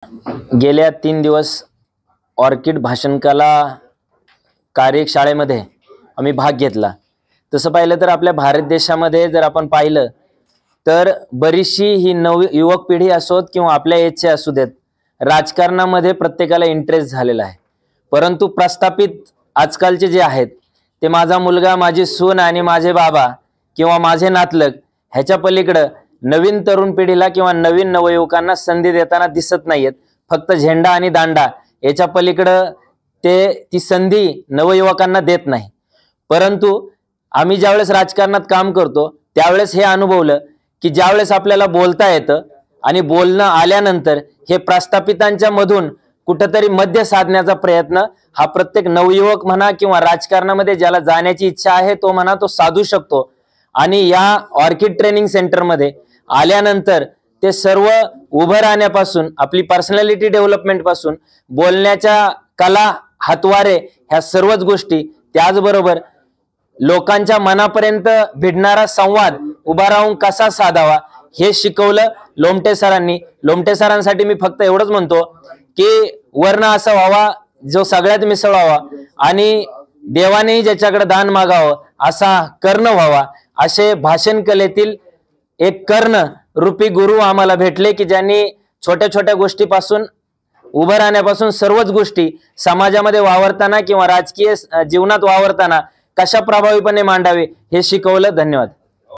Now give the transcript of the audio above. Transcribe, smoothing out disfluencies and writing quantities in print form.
गेल्या 3 दिवस ऑर्किड भाषणकला कार्यशाळेमध्ये आम्ही भाग घेतला। तसं पाहिलं तर आपल्या भारत देशामध्ये जर आपण पाहिलं तर बरीचशी ही युवक पिढी असोत किंवा आपल्या एजचे असू देत, राजकारणामध्ये प्रत्येकाला इंटरेस्ट झालेला आहे। परंतु प्रस्थापित आजकालचे जे आहेत ते माझा मुलगा, माझी सून आणि माझे बाबा किंवा माझे नातलग ह्याच्या पलीकडे नवीन तरुण पिढीला किंवा नवीन नवयुवकांना संधी देताना दिसत नाहीत। फक्त झेंडा आणि दांडा याच्या पलीकडे ते ती संधी नवयुवकांना देत नाही। परंतु आम्ही ज्यावेळेस राजकारणात काम करतो त्यावेळेस हे अनुभवलं की ज्यावेळेस आपल्याला बोलता येतं आणि बोलणं आल्यानंतर हे प्रस्थापितांच्या मधून कुठेतरी मध्य साधण्याचा प्रयत्न हा प्रत्येक नवयुवक म्हणा किंवा राजकारणामध्ये ज्याला जाण्याची इच्छा आहे तो म्हणा तो साधू शकतो। आणि या ऑर्किड ट्रेनिंग सेंटर मध्ये आल्यानंतर ते सर्व उभं राहण्यापासून आपली पर्सनॅलिटी डेव्हलपमेंट पासून बोलण्याच्या कला, हातवारे ह्या सर्वच गोष्टी, त्याचबरोबर लोकांच्या मनापर्यंत भिडणारा संवाद उभा राहून कसा साधावा हे शिकवलं लोमटे सरांनी। लोमटे सरांसाठी मी फक्त एवढंच म्हणतो की वर्ण असा व्हावा जो सगळ्यात मिसळावा आणि देवानेही ज्याच्याकडे दान मागावं असा कर्ण व्हावा। असे भाषण कलेतील एक कर्ण रूपी गुरु आम्हाला भेटले की ज्यांनी छोट्या छोट्या गोष्टीपासून उभं राहण्यापासून सर्वच गोष्टी समाजामध्ये वावरताना किंवा राजकीय जीवनात वावरताना कशा प्रभावीपणे मांडावे हे शिकवलं। धन्यवाद।